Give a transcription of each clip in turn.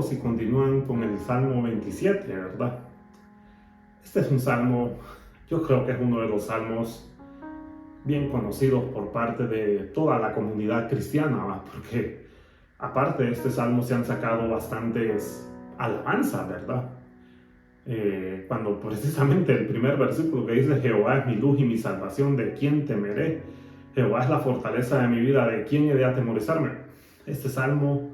amigos y continúan con el Salmo 27, ¿verdad? Este es un salmo, yo creo que es uno de los salmos bien conocidos por parte de toda la comunidad cristiana, ¿va? Porque aparte de este salmo se han sacado bastantes alabanzas, ¿verdad? Cuando precisamente el primer versículo que dice: Jehová es mi luz y mi salvación, ¿de quién temeré? Jehová es la fortaleza de mi vida, ¿de quién he de atemorizarme? Este salmo,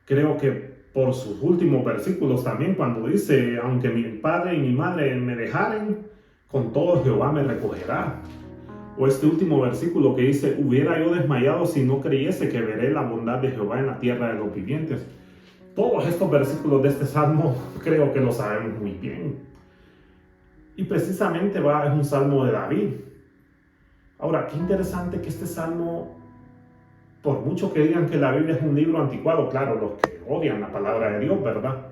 creo que por sus últimos versículos también, cuando dice: aunque mi padre y mi madre me dejaren, con todo Jehová me recogerá. O este último versículo que dice: hubiera yo desmayado si no creyese que veré la bondad de Jehová en la tierra de los vivientes. Todos estos versículos de este salmo creo que lo sabemos muy bien. Y precisamente es un salmo de David. Ahora, qué interesante que este salmo, por mucho que digan que la Biblia es un libro anticuado, claro, los que odian la palabra de Dios, ¿verdad?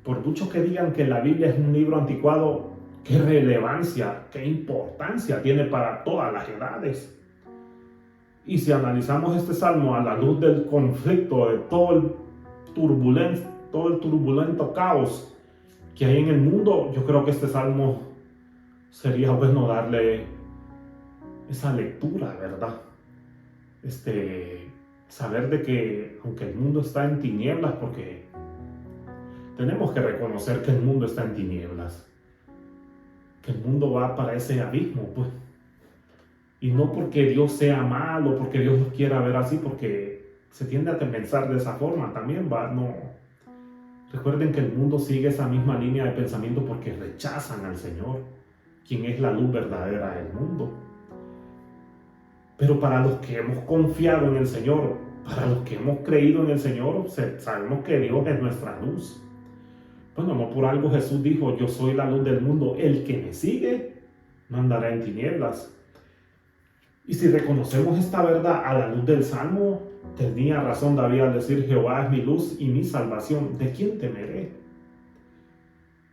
Por mucho que digan que la Biblia es un libro anticuado, qué relevancia, qué importancia tiene para todas las edades. Y si analizamos este salmo a la luz del conflicto, de todo el turbulento caos que hay en el mundo, yo creo que este salmo sería bueno darle esa lectura, ¿verdad? Saber de que aunque el mundo está en tinieblas, porque tenemos que reconocer que el mundo está en tinieblas, que el mundo va para ese abismo, pues. Y no porque Dios sea malo, porque Dios nos quiera ver así, porque se tiende a pensar de esa forma también, ¿va? No. Recuerden que el mundo sigue esa misma línea de pensamiento porque rechazan al Señor, quien es la luz verdadera del mundo. Pero para los que hemos confiado en el Señor, para los que hemos creído en el Señor, sabemos que Dios es nuestra luz. Bueno, no por algo Jesús dijo: yo soy la luz del mundo, el que me sigue no andará en tinieblas. Y si reconocemos esta verdad a la luz del Salmo, tenía razón David al decir: Jehová es mi luz y mi salvación, ¿de quién temeré?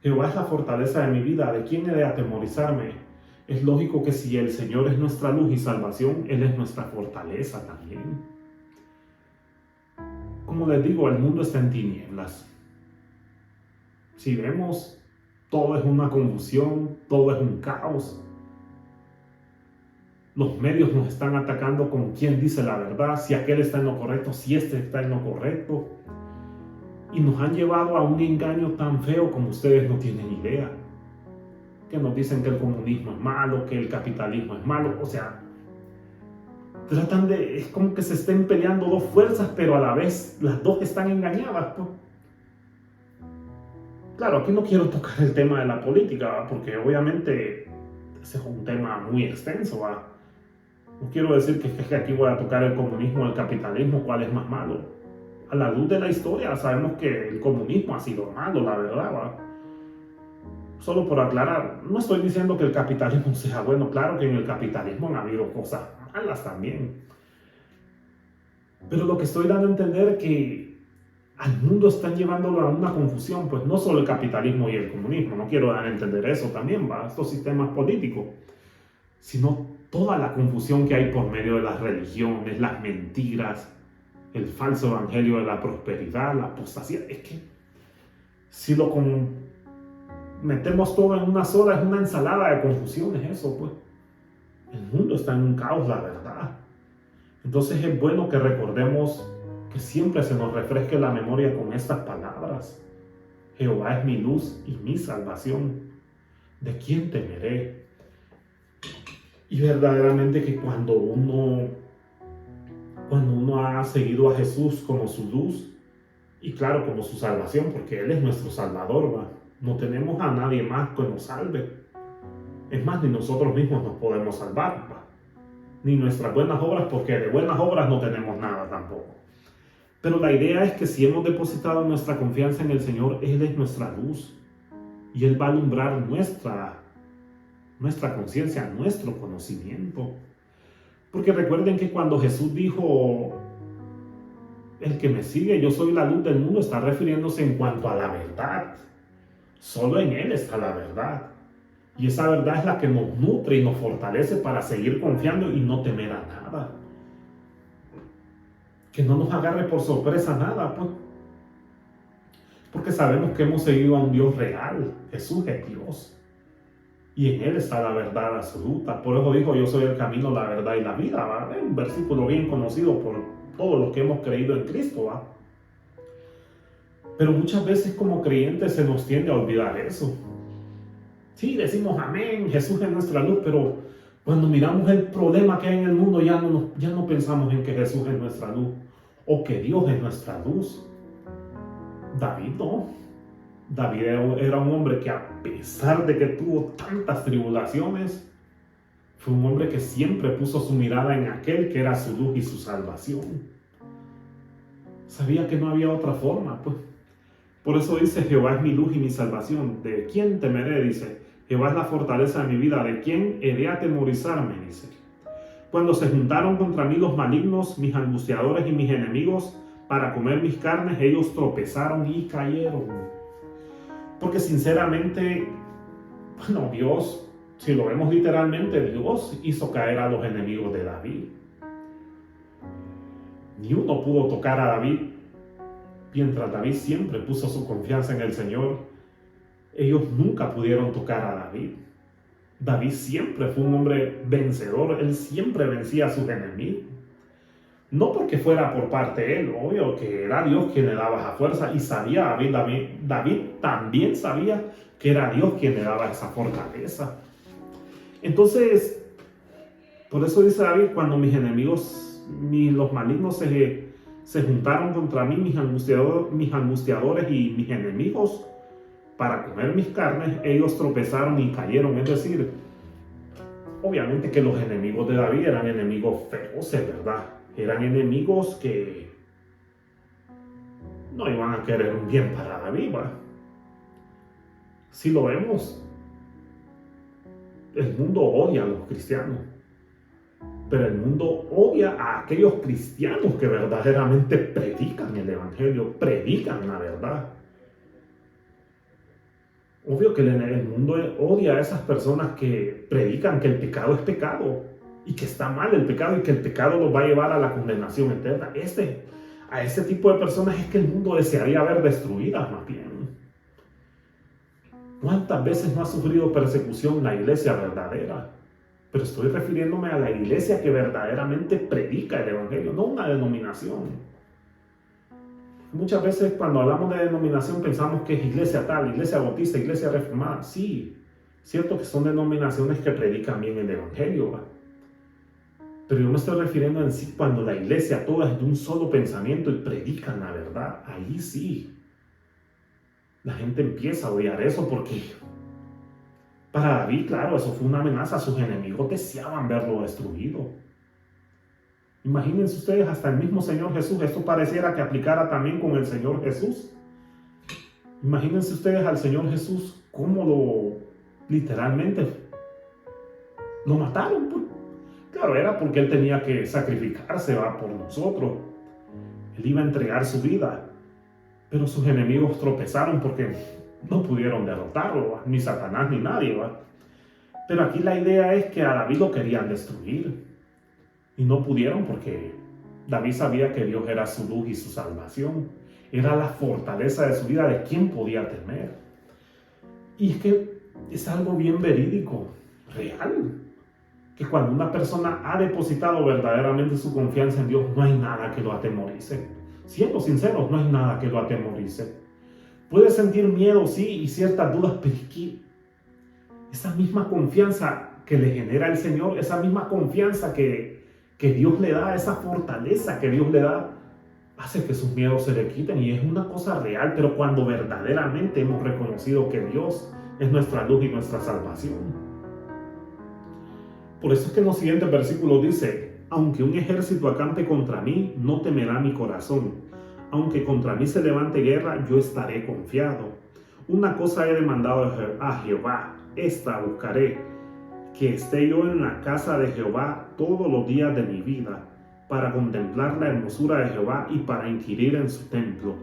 Jehová es la fortaleza de mi vida, ¿de quién he de atemorizarme? Es lógico que si el Señor es nuestra luz y salvación, Él es nuestra fortaleza también. Como les digo, el mundo está en tinieblas. Si vemos, todo es una confusión, todo es un caos. Los medios nos están atacando con quién dice la verdad, si aquel está en lo correcto, si este está en lo correcto. Y nos han llevado a un engaño tan feo como ustedes no tienen idea. Que nos dicen que el comunismo es malo, que el capitalismo es malo. O sea, es como que se estén peleando dos fuerzas, pero a la vez las dos están engañadas, pues. Claro, aquí no quiero tocar el tema de la política, porque obviamente ese es un tema muy extenso, ¿va? No quiero decir que aquí voy a tocar el comunismo o el capitalismo, cuál es más malo. A la luz de la historia sabemos que el comunismo ha sido malo, la verdad, ¿va? Solo por aclarar, no estoy diciendo que el capitalismo sea bueno, claro que en el capitalismo han habido cosas malas también. Pero lo que estoy dando a entender es que al mundo están llevándolo a una confusión, pues no solo el capitalismo y el comunismo, no quiero dar a entender eso también, ¿va? Estos sistemas políticos, sino toda la confusión que hay por medio de las religiones, las mentiras, el falso evangelio de la prosperidad, la apostasía. Es que si lo metemos todo en una sola, es una ensalada de confusiones eso, pues. El mundo está en un caos, la verdad. Entonces es bueno que recordemos, que siempre se nos refresque la memoria con estas palabras: Jehová es mi luz y mi salvación, ¿de quién temeré? Y verdaderamente que cuando uno ha seguido a Jesús como su luz, y claro, como su salvación, porque Él es nuestro Salvador, ¿va? No tenemos a nadie más que nos salve. Es más, ni nosotros mismos nos podemos salvar, ¿va? Ni nuestras buenas obras, porque de buenas obras no tenemos nada tampoco. Pero la idea es que si hemos depositado nuestra confianza en el Señor, Él es nuestra luz. Y Él va a alumbrar nuestra conciencia, nuestro conocimiento. Porque recuerden que cuando Jesús dijo: el que me sigue, yo soy la luz del mundo, está refiriéndose en cuanto a la verdad. Solo en Él está la verdad. Y esa verdad es la que nos nutre y nos fortalece para seguir confiando y no temer a nada. Que no nos agarre por sorpresa nada, pues. Porque sabemos que hemos seguido a un Dios real. Jesús es Dios. Y en Él está la verdad absoluta. Por eso dijo, yo soy el camino, la verdad y la vida. ¿Va? Es un versículo bien conocido por todos los que hemos creído en Cristo. ¿Va? Pero muchas veces como creyentes se nos tiende a olvidar eso. Sí, decimos amén, Jesús es nuestra luz, pero cuando miramos el problema que hay en el mundo ya no pensamos en que Jesús es nuestra luz o que Dios es nuestra luz. David no. David era un hombre que a pesar de que tuvo tantas tribulaciones, fue un hombre que siempre puso su mirada en aquel que era su luz y su salvación. Sabía que no había otra forma, pues. Por eso dice, Jehová es mi luz y mi salvación. ¿De quién temeré? Dice, Jehová es la fortaleza de mi vida. ¿De quién he de atemorizarme? Dice. Cuando se juntaron contra mí los malignos, mis angustiadores y mis enemigos, para comer mis carnes, ellos tropezaron y cayeron. Porque sinceramente, bueno, Dios, si lo vemos literalmente, Dios hizo caer a los enemigos de David. Ni uno pudo tocar a David. Mientras David siempre puso su confianza en el Señor, ellos nunca pudieron tocar a David. David siempre fue un hombre vencedor, él siempre vencía a sus enemigos. No porque fuera por parte de él, obvio que era Dios quien le daba esa fuerza y sabía, David también sabía que era Dios quien le daba esa fortaleza. Entonces, por eso dice David, cuando mis enemigos, los malignos se juntaron contra mí, mis angustiadores y mis enemigos, para comer mis carnes, ellos tropezaron y cayeron. Es decir, obviamente que los enemigos de David eran enemigos feroces, ¿verdad? Eran enemigos que no iban a querer un bien para David, ¿verdad? Si lo vemos, el mundo odia a los cristianos. Pero el mundo odia a aquellos cristianos que verdaderamente predican el evangelio, predican la verdad. Obvio que el mundo odia a esas personas que predican que el pecado es pecado y que está mal el pecado y que el pecado los va a llevar a la condenación eterna. A ese tipo de personas es que el mundo desearía ver destruidas más bien. ¿Cuántas veces no ha sufrido persecución la iglesia verdadera? Pero estoy refiriéndome a la iglesia que verdaderamente predica el evangelio, no una denominación. Muchas veces cuando hablamos de denominación pensamos que es iglesia tal, iglesia bautista, iglesia reformada. Sí, cierto que son denominaciones que predican bien el evangelio, ¿va? Pero yo me estoy refiriendo en sí cuando la iglesia toda es de un solo pensamiento y predican la verdad. Ahí sí, la gente empieza a odiar eso porque para David, claro, eso fue una amenaza. Sus enemigos deseaban verlo destruido. Imagínense ustedes, hasta el mismo Señor Jesús, esto pareciera que aplicara también con el Señor Jesús. Imagínense ustedes al Señor Jesús, cómo literalmente lo mataron. Pues. Claro, era porque Él tenía que sacrificarse, ¿va? Por nosotros. Él iba a entregar su vida. Pero sus enemigos tropezaron porque no pudieron derrotarlo, ¿va? Ni Satanás ni nadie, ¿va? Pero aquí la idea es que a David lo querían destruir. Y no pudieron porque David sabía que Dios era su luz y su salvación. Era la fortaleza de su vida, de quién podía temer. Y es que es algo bien verídico, real. Que cuando una persona ha depositado verdaderamente su confianza en Dios, no hay nada que lo atemorice. Siendo sinceros, no hay nada que lo atemorice. Puede sentir miedo, sí, y ciertas dudas, pero es que esa misma confianza que le genera el Señor, esa misma confianza que Dios le da, esa fortaleza que Dios le da, hace que sus miedos se le quiten y es una cosa real. Pero cuando verdaderamente hemos reconocido que Dios es nuestra luz y nuestra salvación. Por eso es que en los siguientes versículos dice, aunque un ejército acampe contra mí, no temerá mi corazón. Aunque contra mí se levante guerra, yo estaré confiado. Una cosa he demandado a Jehová, esta buscaré, que esté yo en la casa de Jehová todos los días de mi vida, para contemplar la hermosura de Jehová y para inquirir en su templo.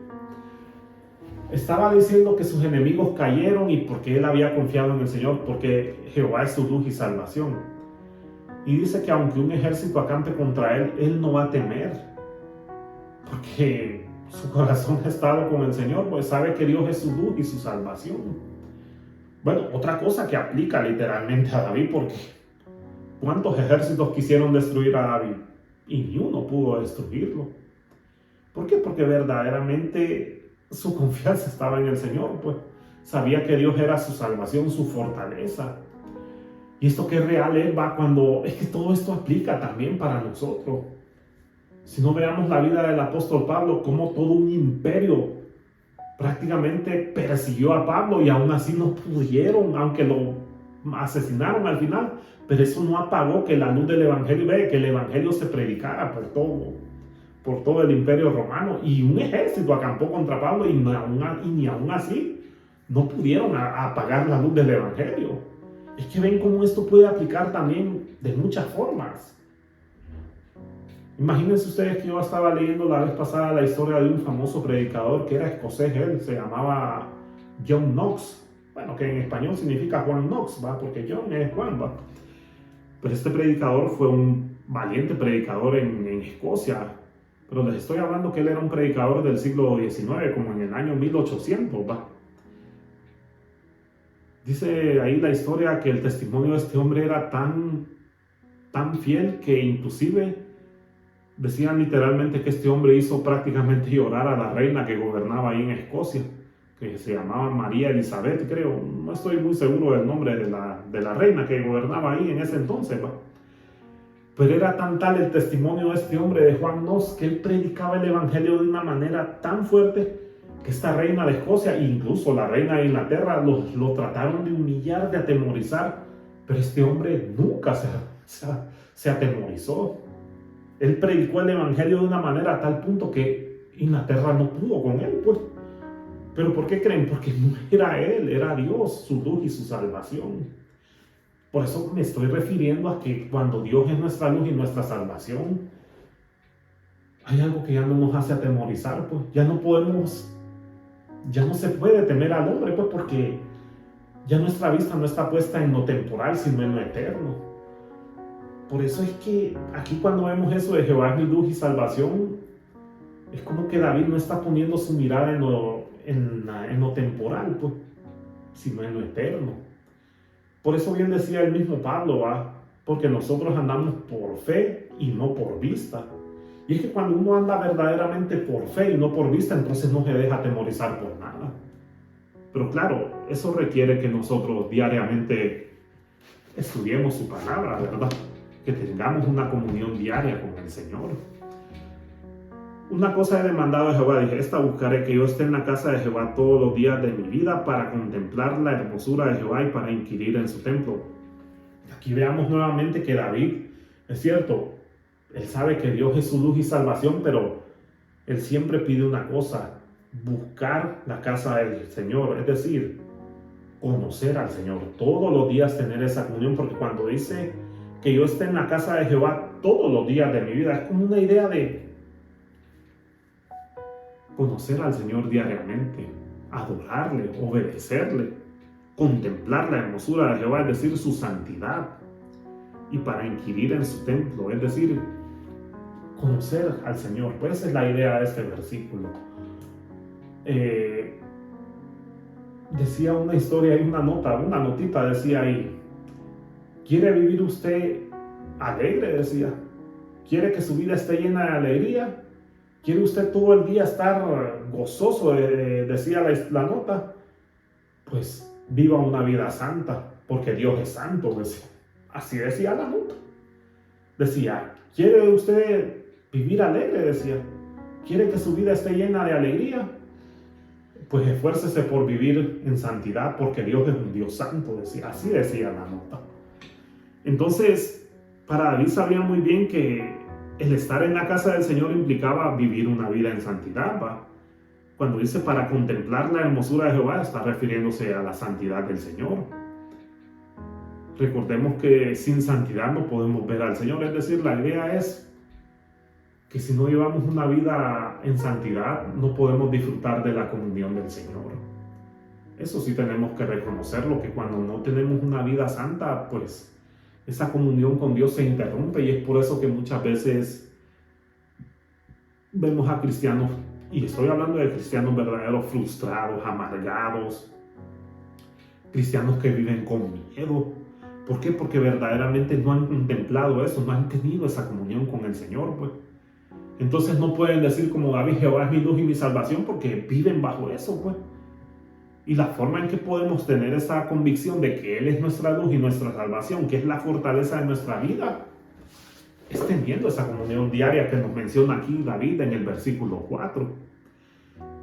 Estaba diciendo que sus enemigos cayeron y porque él había confiado en el Señor, porque Jehová es su luz y salvación. Y dice que aunque un ejército acampe contra él, él no va a temer, porque su corazón ha estado con el Señor, pues sabe que Dios es su luz y su salvación. Bueno, otra cosa que aplica literalmente a David, porque ¿cuántos ejércitos quisieron destruir a David? Y ni uno pudo destruirlo. ¿Por qué? Porque verdaderamente su confianza estaba en el Señor, pues sabía que Dios era su salvación, su fortaleza. Y esto que es real va cuando, es que todo esto aplica también para nosotros. Si no veamos la vida del apóstol Pablo, como todo un imperio prácticamente persiguió a Pablo y aún así no pudieron, aunque lo asesinaron al final, pero eso no apagó que la luz del evangelio, que el evangelio se predicara por todo el imperio romano, y un ejército acampó contra Pablo y ni aún así no pudieron apagar la luz del evangelio. Es que ven cómo esto puede aplicar también de muchas formas. Imagínense ustedes que yo estaba leyendo la vez pasada la historia de un famoso predicador que era escocés, él se llamaba John Knox, bueno, que en español significa Juan Knox, ¿va? Porque John es Juan, ¿va? Pero este predicador fue un valiente predicador en Escocia, pero les estoy hablando que él era un predicador del siglo XIX, como en el año 1800, ¿va? Dice ahí la historia que el testimonio de este hombre era tan fiel que inclusive decían literalmente que este hombre hizo prácticamente llorar a la reina que gobernaba ahí en Escocia, que se llamaba María Elizabeth, creo. No estoy muy seguro del nombre de la reina que gobernaba ahí en ese entonces, ¿va? Pero era tan tal el testimonio de este hombre, de Juan Knox, que él predicaba el evangelio de una manera tan fuerte que esta reina de Escocia, incluso la reina de Inglaterra, lo trataron de humillar, de atemorizar, pero este hombre nunca se atemorizó. Él predicó el evangelio de una manera a tal punto que Inglaterra no pudo con él, pues. ¿Pero por qué creen? Porque no era él, era Dios, su luz y su salvación. Por eso me estoy refiriendo a que cuando Dios es nuestra luz y nuestra salvación, hay algo que ya no nos hace atemorizar, pues. Ya no se puede temer al hombre, pues, porque ya nuestra vista no está puesta en lo temporal, sino en lo eterno. Por eso es que aquí cuando vemos eso de Jehová es mi luz y salvación, es como que David no está poniendo su mirada en lo temporal, pues, sino en lo eterno. Por eso bien decía el mismo Pablo, ¿va? Porque nosotros andamos por fe y no por vista. Y es que cuando uno anda verdaderamente por fe y no por vista, entonces no se deja atemorizar por nada. Pero claro, eso requiere que nosotros diariamente estudiemos su palabra, ¿verdad? Que tengamos una comunión diaria con el Señor. Una cosa he demandado a Jehová, dije, esta buscaré, que yo esté en la casa de Jehová todos los días de mi vida para contemplar la hermosura de Jehová y para inquirir en su templo. Aquí veamos nuevamente que David, es cierto, él sabe que Dios es su luz y salvación, pero él siempre pide una cosa, buscar la casa del Señor, es decir, conocer al Señor, todos los días tener esa comunión, porque cuando dice que yo esté en la casa de Jehová todos los días de mi vida, es como una idea de conocer al Señor diariamente, adorarle, obedecerle, contemplar la hermosura de Jehová, es decir, su santidad, y para inquirir en su templo, es decir, conocer al Señor. Pues esa es la idea de este versículo. Decía una historia, hay una notita decía ahí, ¿quiere vivir usted alegre? Decía, ¿quiere que su vida esté llena de alegría? ¿Quiere usted todo el día estar gozoso? Decía la nota. Pues viva una vida santa, porque Dios es santo, decía. Así decía la nota. Decía, ¿quiere usted vivir alegre? Decía, ¿quiere que su vida esté llena de alegría? Pues esfuércese por vivir en santidad, porque Dios es un Dios santo, decía. Así decía la nota. Entonces, para David sabía muy bien que el estar en la casa del Señor implicaba vivir una vida en santidad, ¿va? Cuando dice para contemplar la hermosura de Jehová, está refiriéndose a la santidad del Señor. Recordemos que sin santidad no podemos ver al Señor, es decir, la idea es que si no llevamos una vida en santidad, no podemos disfrutar de la comunión del Señor. Eso sí tenemos que reconocerlo, que cuando no tenemos una vida santa, pues esa comunión con Dios se interrumpe, y es por eso que muchas veces vemos a cristianos Y estoy hablando de cristianos verdaderos frustrados, amargados, cristianos que viven con miedo. ¿Por qué? Porque verdaderamente no han contemplado eso, no han tenido esa comunión con el Señor, pues. Entonces no pueden decir como David, Jehová es mi luz y mi salvación, porque viven bajo eso, pues. Y la forma en que podemos tener esa convicción de que Él es nuestra luz y nuestra salvación, que es la fortaleza de nuestra vida, es teniendo esa comunión diaria que nos menciona aquí David en el versículo 4.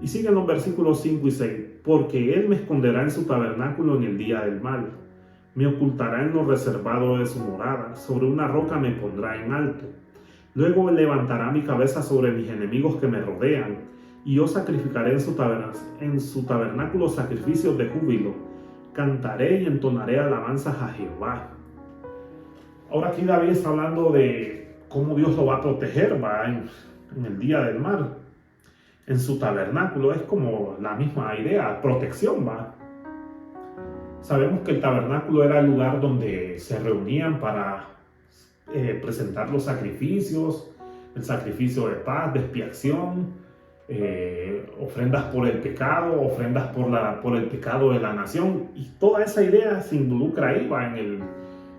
Y siguen los versículos 5 y 6. Porque Él me esconderá en su tabernáculo en el día del mal. Me ocultará en lo reservado de su morada. Sobre una roca me pondrá en alto. Luego levantará mi cabeza sobre mis enemigos que me rodean. Y yo sacrificaré en su tabernáculo sacrificios de júbilo. Cantaré y entonaré alabanzas a Jehová. Ahora aquí David está hablando de cómo Dios lo va a proteger, ¿va? En el día del mal. En su tabernáculo es como la misma idea, protección, ¿va? Sabemos que el tabernáculo era el lugar donde se reunían para presentar los sacrificios, el sacrificio de paz, de expiación, ofrendas por el pecado, ofrendas por el pecado de la nación, y toda esa idea se involucra ahí, ¿va? En el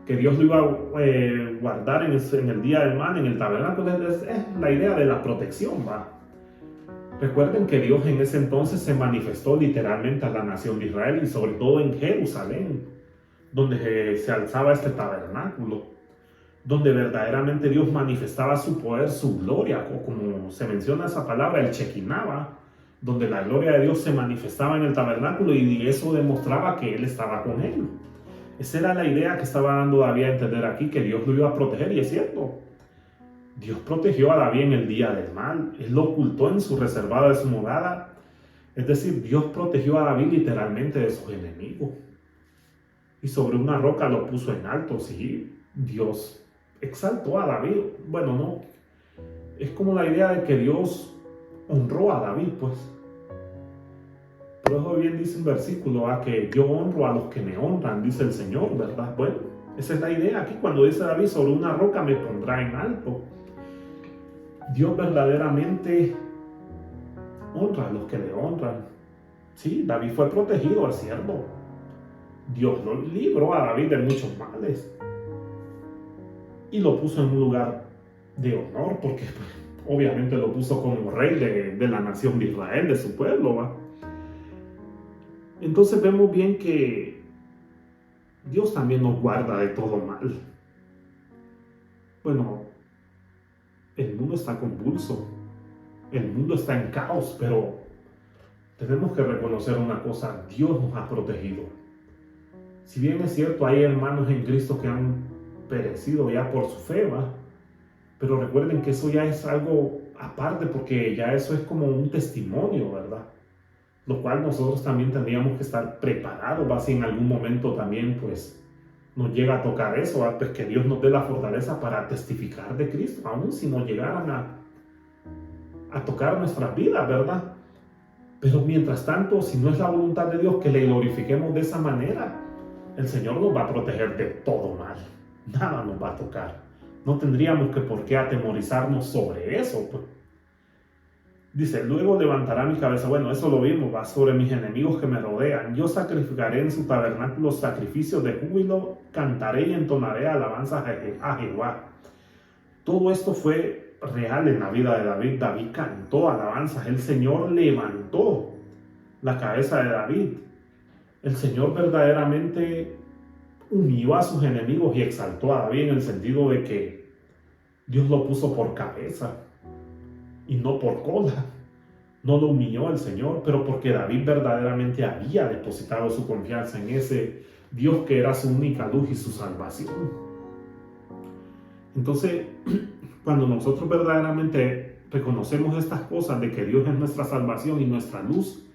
que Dios lo iba a guardar en el día del mal, en el tabernáculo, es la idea de la protección, ¿va? Recuerden que Dios en ese entonces se manifestó literalmente a la nación de Israel y sobre todo en Jerusalén, donde se alzaba este tabernáculo, donde verdaderamente Dios manifestaba su poder, su gloria, o como se menciona esa palabra, el Shekinah, donde la gloria de Dios se manifestaba en el tabernáculo y eso demostraba que Él estaba con él. Esa era la idea que estaba dando David a entender aquí, que Dios lo iba a proteger, y es cierto. Dios protegió a David en el día del mal. Él lo ocultó en su reservado de su morada. Es decir, Dios protegió a David literalmente de sus enemigos. Y sobre una roca lo puso en alto. Sí, Dios exaltó a David. Bueno, no. Es como la idea de que Dios honró a David, pues. Por eso bien dice un versículo, que yo honro a los que me honran, dice el Señor, ¿verdad? Bueno, esa es la idea aquí cuando dice David, sobre una roca me pondrá en alto. Dios verdaderamente honra a los que le honran. Sí, David fue protegido, es cierto. Dios lo libró a David de muchos males y lo puso en un lugar de honor, porque obviamente lo puso como rey de la nación de Israel, de su pueblo, ¿va? Entonces vemos bien que Dios también nos guarda de todo mal. Bueno, el mundo está convulso, el mundo está en caos, pero tenemos que reconocer una cosa: Dios nos ha protegido. Si bien es cierto, hay hermanos en Cristo que han perecido ya por su fe, ¿va? Pero recuerden que eso ya es algo aparte, porque ya eso es como un testimonio, ¿verdad? Lo cual nosotros también tendríamos que estar preparados, ¿va? Si en algún momento también pues nos llega a tocar eso, ¿va? Pues que Dios nos dé la fortaleza para testificar de Cristo, aún si nos llegaran a tocar nuestras vidas, ¿verdad? Pero mientras tanto, si no es la voluntad de Dios que le glorifiquemos de esa manera, el Señor nos va a proteger de todo mal. Nada nos va a tocar. No tendríamos que por qué atemorizarnos sobre eso, pues. Dice, luego levantará mi cabeza. Bueno, eso lo vimos, va sobre mis enemigos que me rodean. Yo sacrificaré en su tabernáculo sacrificios de júbilo, cantaré y entonaré alabanzas a Jehová. Todo esto fue real en la vida de David. David cantó alabanzas. El Señor levantó la cabeza de David. El Señor verdaderamente humilló a sus enemigos y exaltó a David en el sentido de que Dios lo puso por cabeza y no por cola. No lo humilló el Señor, pero porque David verdaderamente había depositado su confianza en ese Dios que era su única luz y su salvación. Entonces, cuando nosotros verdaderamente reconocemos estas cosas de que Dios es nuestra salvación y nuestra luz,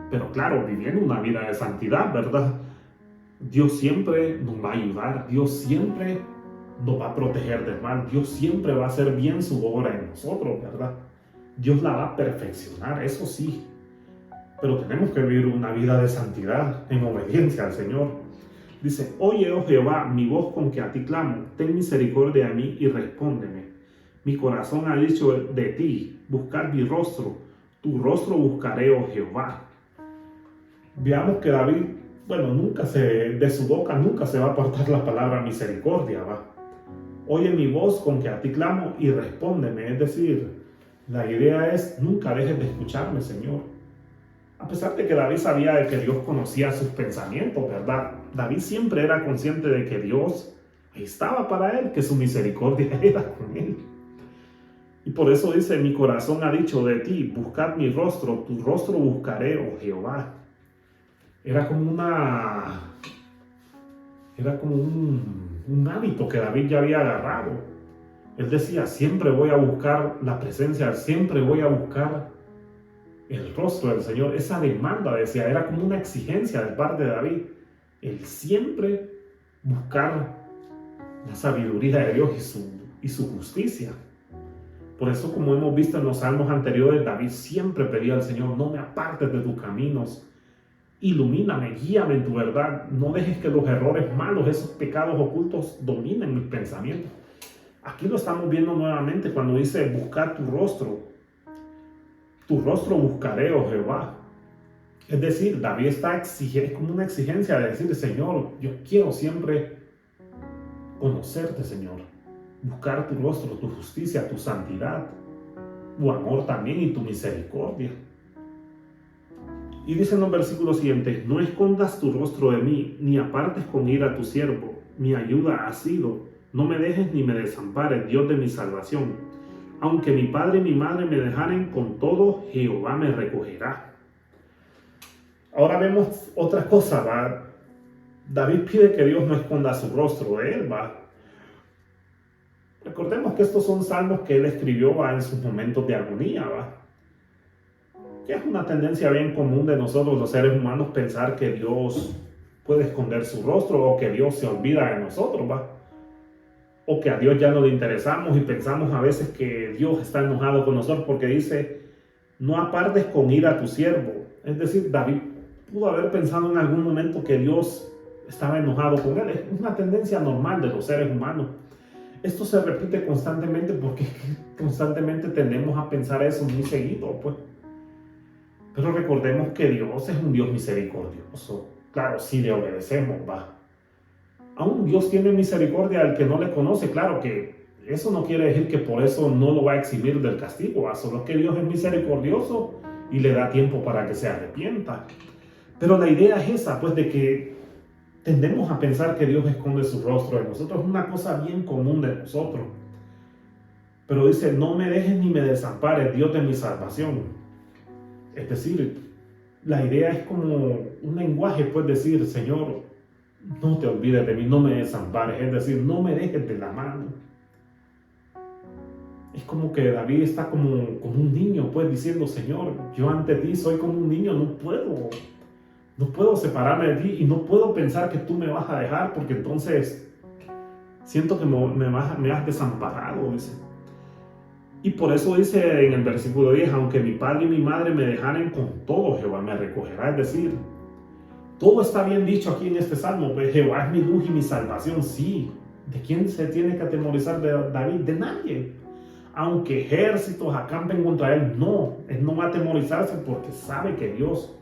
pero claro, viviendo una vida de santidad, ¿verdad? Dios siempre nos va a ayudar, Dios siempre nos va a proteger del mal, Dios siempre va a hacer bien su obra en nosotros, ¿verdad? Dios la va a perfeccionar, eso sí, pero tenemos que vivir una vida de santidad, en obediencia al Señor. Dice, oye, oh Jehová, mi voz con que a ti clamo, ten misericordia de mí y respóndeme. Mi corazón ha dicho de ti, buscar mi rostro, Tu rostro buscaré, oh Jehová. Veamos que David, de su boca nunca se va a apartar la palabra misericordia, ¿va? Oye mi voz con que a ti clamo y respóndeme. Es decir, la idea es, nunca dejes de escucharme, Señor. A pesar de que David sabía de que Dios conocía sus pensamientos, ¿verdad? David siempre era consciente de que Dios estaba para él, que su misericordia era con él. Y por eso dice, mi corazón ha dicho de ti, buscad mi rostro, tu rostro buscaré, oh Jehová. Era como un hábito que David ya había agarrado. Él decía, siempre voy a buscar la presencia, siempre voy a buscar el rostro del Señor. Esa demanda, decía, era como una exigencia de parte de David. El siempre buscar la sabiduría de Dios y su justicia. Por eso, como hemos visto en los salmos anteriores, David siempre pedía al Señor, no me apartes de tus caminos. Ilumíname, guíame en tu verdad. No dejes que los errores malos, esos pecados ocultos, dominen mis pensamientos. Aquí lo estamos viendo nuevamente cuando dice, buscar tu rostro. Tu rostro buscaré, oh Jehová. Es decir, David está exigiendo, es como una exigencia de decir, Señor, yo quiero siempre conocerte, Señor. Buscar tu rostro, tu justicia, tu santidad, tu amor también y tu misericordia. Y dice en los versículos siguientes, no escondas tu rostro de mí, ni apartes con ira a tu siervo. Mi ayuda ha sido, no me dejes ni me desampares, Dios de mi salvación. Aunque mi padre y mi madre me dejaren, con todo Jehová me recogerá. Ahora vemos otra cosa, ¿va? David pide que Dios no esconda su rostro de él, ¿va? Recordemos que estos son salmos que él escribió, ¿va?, en sus momentos de agonía, ¿va? Que es una tendencia bien común de nosotros los seres humanos pensar que Dios puede esconder su rostro o que Dios se olvida de nosotros, ¿va? O que a Dios ya no le interesamos y pensamos a veces que Dios está enojado con nosotros porque dice, no apartes con ira a tu siervo. Es decir, David pudo haber pensado en algún momento que Dios estaba enojado con él. Es una tendencia normal de los seres humanos. Esto se repite constantemente porque constantemente tendemos a pensar eso muy seguido, pues. Pero recordemos que Dios es un Dios misericordioso. Claro, si le obedecemos, va. Aún Dios tiene misericordia al que no le conoce. Claro que eso no quiere decir que por eso no lo va a eximir del castigo, ¿va? Solo que Dios es misericordioso y le da tiempo para que se arrepienta. Pero la idea es esa, pues, de que tendemos a pensar que Dios esconde su rostro de nosotros. Es una cosa bien común de nosotros. Pero dice, no me dejes ni me desampares, Dios de mi salvación. Es decir, la idea es como un lenguaje, pues, decir, Señor, no te olvides de mí, no me desampares. Es decir, no me dejes de la mano. Es como que David está como un niño, pues, diciendo, Señor, yo ante ti soy como un niño, no puedo separarme de ti y no puedo pensar que tú me vas a dejar porque entonces siento que me has desamparado, dice. Y por eso dice en el versículo 10, aunque mi padre y mi madre me dejaren, con todo Jehová me recogerá. Es decir, todo está bien dicho aquí en este salmo, pues Jehová es mi luz y mi salvación. Sí, ¿de quién se tiene que atemorizar de David? De nadie. Aunque ejércitos acampen contra él no va a atemorizarse porque sabe que Dios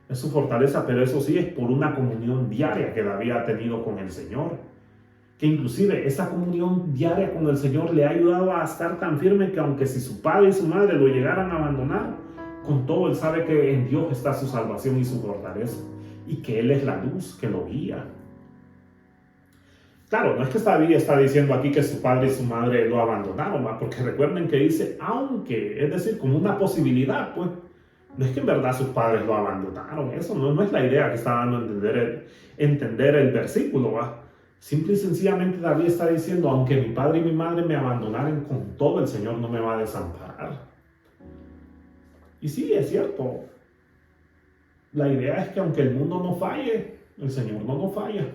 es su fortaleza, pero eso sí es por una comunión diaria que David ha tenido con el Señor. Que inclusive esa comunión diaria con el Señor le ha ayudado a estar tan firme que aunque si su padre y su madre lo llegaran a abandonar, con todo él sabe que en Dios está su salvación y su fortaleza y que Él es la luz que lo guía. Claro, no es que David está diciendo aquí que su padre y su madre lo abandonaron, ¿va? Porque recuerden que dice aunque, es decir, como una posibilidad, pues. No es que en verdad sus padres lo abandonaron, eso no es la idea que está dando a entender el versículo, ¿va? Simple y sencillamente David está diciendo, aunque mi padre y mi madre me abandonaran, con todo el Señor no me va a desamparar. Y sí, es cierto. La idea es que aunque el mundo no falle, el Señor no nos falla.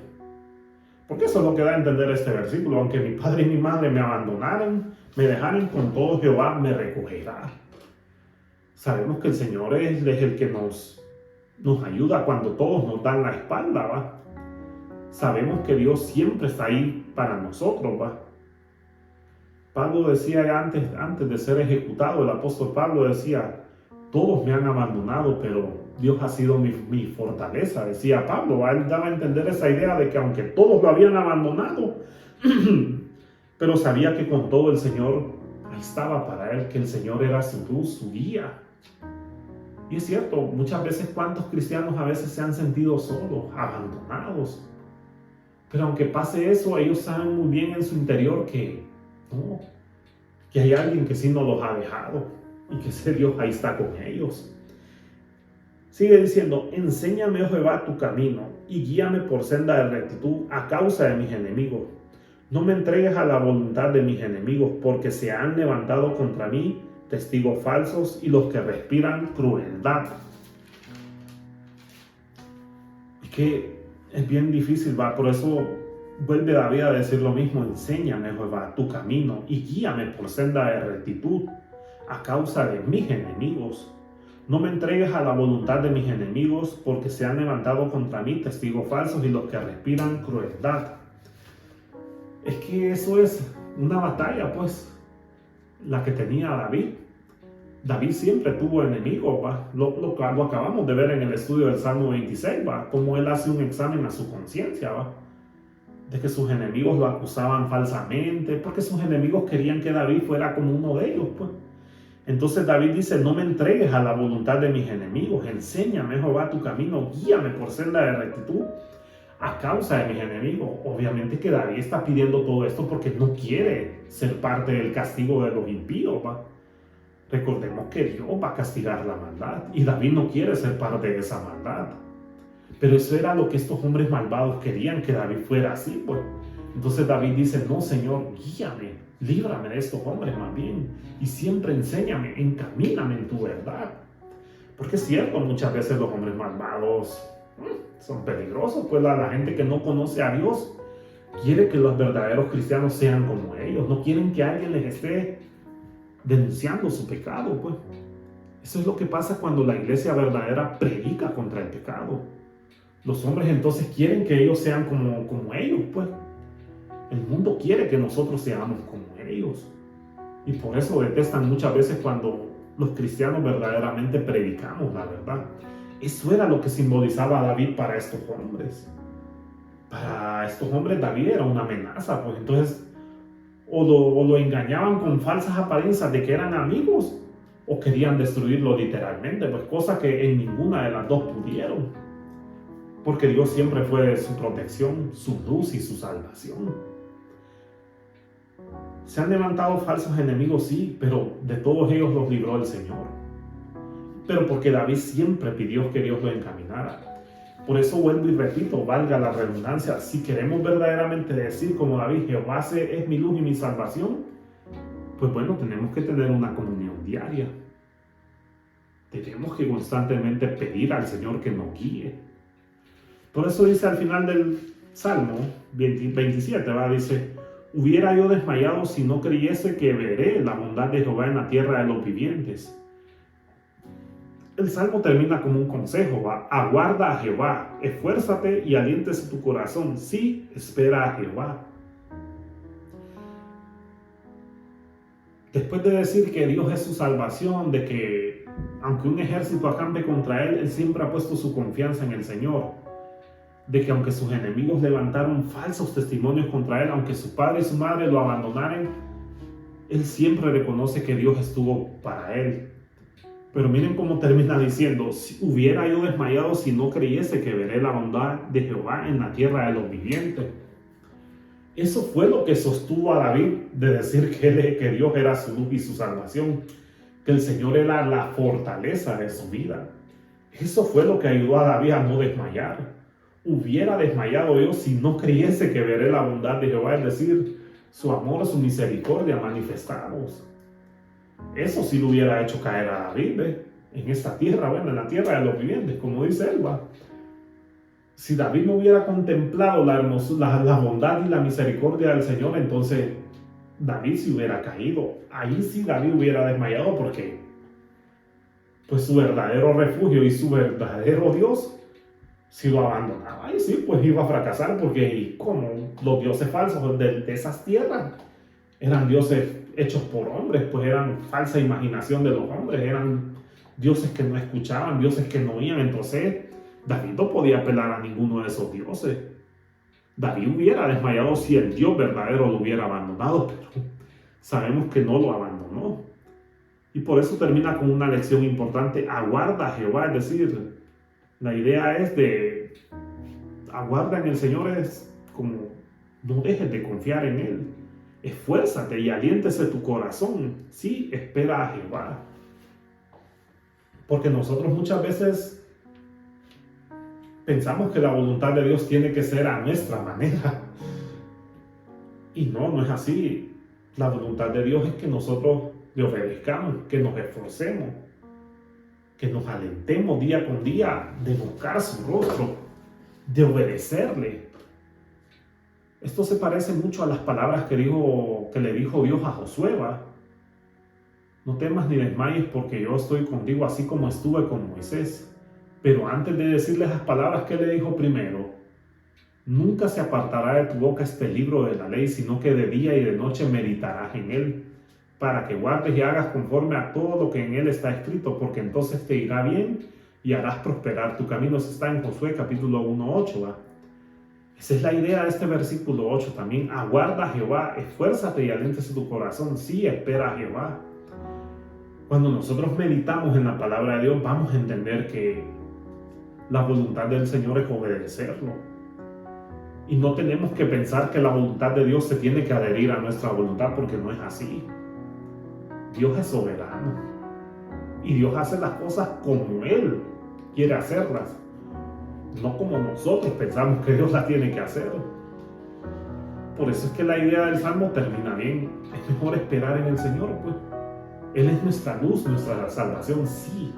Porque eso es lo que da a entender este versículo, aunque mi padre y mi madre me abandonaran, me dejaran, con todo Jehová me recogerá. Sabemos que el Señor es el que nos ayuda cuando todos nos dan la espalda, ¿va? Sabemos que Dios siempre está ahí para nosotros, ¿va? Pablo decía antes de ser ejecutado, el apóstol Pablo decía, todos me han abandonado, pero Dios ha sido mi fortaleza, decía Pablo. Él daba a entender esa idea de que aunque todos lo habían abandonado, pero sabía que con todo el Señor ahí estaba para él, que el Señor era su luz, su guía. Y es cierto, muchas veces cuántos cristianos a veces se han sentido solos, abandonados. Pero aunque pase eso, ellos saben muy bien en su interior que no, que hay alguien que sí no los ha dejado y que ese Dios ahí está con ellos. Sigue diciendo: enséñame, oh Jehová, tu camino y guíame por senda de rectitud a causa de mis enemigos. No me entregues a la voluntad de mis enemigos, porque se han levantado contra mí testigos falsos y los que respiran crueldad. Es que es bien difícil, ¿va? Por eso vuelve David a decir lo mismo: enséñame, Jehová, tu camino y guíame por senda de rectitud a causa de mis enemigos. No me entregues a la voluntad de mis enemigos, porque se han levantado contra mí testigos falsos y los que respiran crueldad. Es que eso es una batalla, pues, la que tenía David. David siempre tuvo enemigos, ¿va? Lo acabamos de ver en el estudio del Salmo 26, ¿va? Cómo él hace un examen a su conciencia, ¿va? De que sus enemigos lo acusaban falsamente, porque sus enemigos querían que David fuera como uno de ellos, pues. Entonces David dice: no me entregues a la voluntad de mis enemigos, enséñame, Jehová, tu camino, guíame por senda de rectitud a causa de mis enemigos. Obviamente que David está pidiendo todo esto porque no quiere ser parte del castigo de los impíos, ¿va? Recordemos que Dios va a castigar la maldad y David no quiere ser parte de esa maldad. Pero eso era lo que estos hombres malvados querían, que David fuera así, pues. Entonces David dice: no, Señor, guíame, líbrame de estos hombres más bien, y siempre enséñame, encamíname en tu verdad. Porque es cierto, muchas veces los hombres malvados son peligrosos, pues la gente que no conoce a Dios quiere que los verdaderos cristianos sean como ellos, no quieren que alguien les esté denunciando su pecado, pues. Eso es lo que pasa cuando la iglesia verdadera predica contra el pecado. Los hombres entonces quieren que ellos sean como ellos, pues. El mundo quiere que nosotros seamos como ellos. Y por eso detestan muchas veces cuando los cristianos verdaderamente predicamos la verdad. Eso era lo que simbolizaba David para estos hombres. Para estos hombres David era una amenaza, pues. Entonces, o lo engañaban con falsas apariencias de que eran amigos, o querían destruirlo literalmente, pues, cosa que en ninguna de las dos pudieron. Porque Dios siempre fue su protección, su luz y su salvación. Se han levantado falsos enemigos, sí, pero de todos ellos los libró el Señor. Pero porque David siempre pidió que Dios lo encaminara. Por eso vuelvo y repito, valga la redundancia, si queremos verdaderamente decir como David: Jehová es mi luz y mi salvación, pues bueno, tenemos que tener una comunión diaria. Tenemos que constantemente pedir al Señor que nos guíe. Por eso dice al final del Salmo 27, ¿va? Dice: hubiera yo desmayado si no creyese que veré la bondad de Jehová en la tierra de los vivientes. El Salmo termina como un consejo, ¿va? Aguarda a Jehová, esfuérzate y aliéntese tu corazón. Sí, espera a Jehová. Después de decir que Dios es su salvación, de que aunque un ejército acampe contra él, él siempre ha puesto su confianza en el Señor. De que aunque sus enemigos levantaron falsos testimonios contra él, aunque su padre y su madre lo abandonaran, él siempre reconoce que Dios estuvo para él. Pero miren cómo termina diciendo: si hubiera yo desmayado si no creyese que veré la bondad de Jehová en la tierra de los vivientes. Eso fue lo que sostuvo a David de decir que Dios era su luz y su salvación, que el Señor era la fortaleza de su vida. Eso fue lo que ayudó a David a no desmayar. Hubiera desmayado yo si no creyese que veré la bondad de Jehová, es decir, su amor, su misericordia manifestados. Eso sí lo hubiera hecho caer a David, en esta tierra, bueno, en la tierra de los vivientes, como dice él, ¿va? Si David no hubiera contemplado la bondad y la misericordia del Señor, entonces David se hubiera caído. Ahí sí David hubiera desmayado, porque pues su verdadero refugio y su verdadero Dios, si lo abandonaba, ahí sí pues iba a fracasar, porque como los dioses falsos de esas tierras eran dioses hechos por hombres, pues eran falsa imaginación de los hombres, eran dioses que no escuchaban, dioses que no oían. Entonces David no podía apelar a ninguno de esos dioses. David hubiera desmayado si el Dios verdadero lo hubiera abandonado, pero sabemos que no lo abandonó. Y por eso termina con una lección importante: aguarda a Jehová. Es decir, la idea es de aguarda en el Señor, es como no dejes de confiar en Él. Esfuérzate y aliéntese tu corazón. Sí, espera a Jehová. Porque nosotros muchas veces pensamos que la voluntad de Dios tiene que ser a nuestra manera. Y no es así. La voluntad de Dios es que nosotros le obedezcamos, que nos esforcemos, que nos alentemos día con día de buscar su rostro, de obedecerle. Esto se parece mucho a las palabras que le dijo Dios a Josué. No temas ni desmayes, porque yo estoy contigo, así como estuve con Moisés. Pero antes de decirle esas palabras, ¿qué le dijo primero? Nunca se apartará de tu boca este libro de la ley, sino que de día y de noche meditarás en él, para que guardes y hagas conforme a todo lo que en él está escrito, porque entonces te irá bien y harás prosperar tu camino. Eso está en Josué capítulo 1:8. Esa es la idea de este versículo 8 también. Aguarda a Jehová, esfuérzate y aléntese tu corazón. Sí, espera a Jehová. Cuando nosotros meditamos en la palabra de Dios, vamos a entender que la voluntad del Señor es obedecerlo. Y no tenemos que pensar que la voluntad de Dios se tiene que adherir a nuestra voluntad, porque no es así. Dios es soberano. Y Dios hace las cosas como Él quiere hacerlas, no como nosotros pensamos que Dios las tiene que hacer. Por eso es que la idea del Salmo termina bien. Es mejor esperar en el Señor, pues. Él es nuestra luz, nuestra salvación, sí.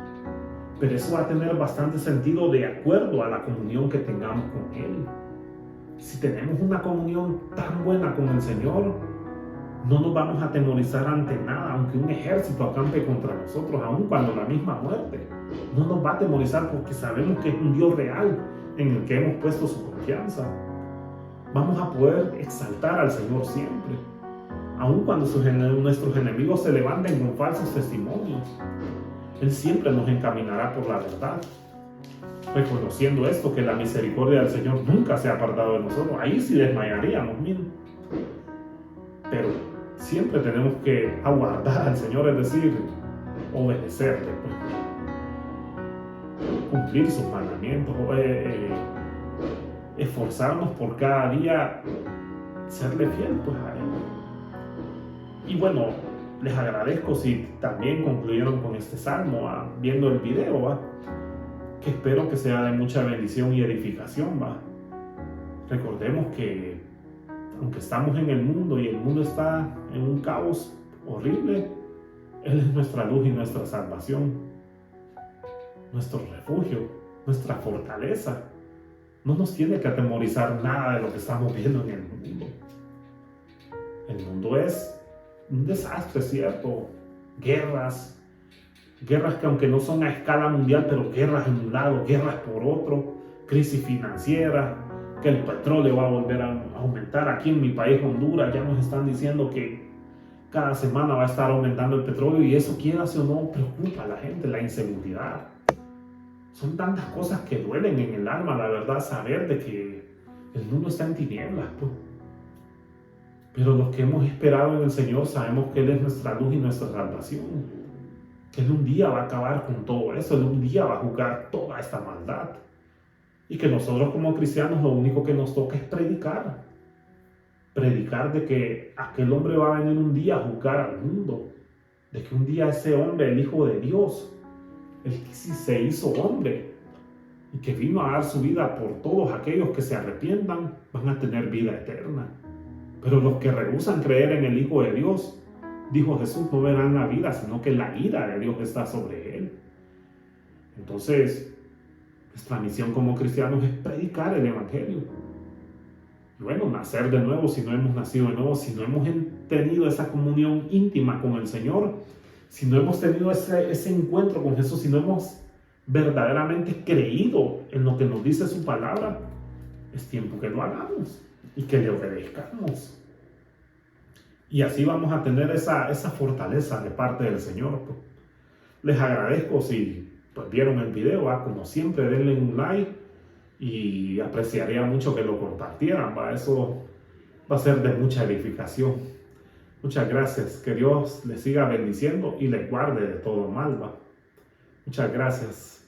Pero eso va a tener bastante sentido de acuerdo a la comunión que tengamos con Él. Si tenemos una comunión tan buena con el Señor, no nos vamos a atemorizar ante nada, aunque un ejército acampe contra nosotros, aun cuando la misma muerte. No nos va a atemorizar, porque sabemos que es un Dios real en el que hemos puesto su confianza. Vamos a poder exaltar al Señor siempre, aun cuando nuestros enemigos se levanten con falsos testimonios. Él siempre nos encaminará por la verdad, reconociendo esto, que la misericordia del Señor nunca se ha apartado de nosotros. Ahí sí desmayaríamos, miren. Pero siempre tenemos que aguardar al Señor, es decir, obedecerle, pues. Cumplir sus mandamientos, esforzarnos por cada día serle fiel, pues, a Él. Y bueno, les agradezco si también concluyeron con este salmo, viendo el video, que espero que sea de mucha bendición y edificación. Recordemos que aunque estamos en el mundo y el mundo está en un caos horrible, Él es nuestra luz y nuestra salvación, nuestro refugio, nuestra fortaleza. No nos tiene que atemorizar nada de lo que estamos viendo en el mundo. El mundo es un desastre, ¿cierto? Guerras que aunque no son a escala mundial, pero guerras en un lado, guerras por otro, crisis financiera, que el petróleo va a volver a aumentar. Aquí en mi país, Honduras, ya nos están diciendo que cada semana va a estar aumentando el petróleo, y eso, quieras o no, preocupa a la gente, la inseguridad. Son tantas cosas que duelen en el alma, la verdad, saber de que el mundo está en tinieblas, pues. Pero los que hemos esperado en el Señor sabemos que Él es nuestra luz y nuestra salvación, que Él un día va a acabar con todo eso, Él un día va a juzgar toda esta maldad, y que nosotros como cristianos lo único que nos toca es predicar de que aquel hombre va a venir un día a juzgar al mundo, de que un día ese hombre, el Hijo de Dios, el que sí se hizo hombre y que vino a dar su vida por todos aquellos que se arrepientan, van a tener vida eterna. Pero los que rehúsan creer en el Hijo de Dios, dijo Jesús, no verán la vida, sino que la ira de Dios está sobre él. Entonces, nuestra misión como cristianos es predicar el Evangelio. Y bueno, nacer de nuevo, si no hemos nacido de nuevo, si no hemos tenido esa comunión íntima con el Señor, si no hemos tenido ese encuentro con Jesús, si no hemos verdaderamente creído en lo que nos dice su palabra, es tiempo que lo hagamos y que le obedezcamos. Y así vamos a tener esa fortaleza de parte del Señor. Les agradezco si vieron el video, como siempre denle un like y apreciaría mucho que lo compartieran, eso va a ser de mucha edificación. Muchas gracias, que Dios les siga bendiciendo y les guarde de todo mal. Muchas gracias.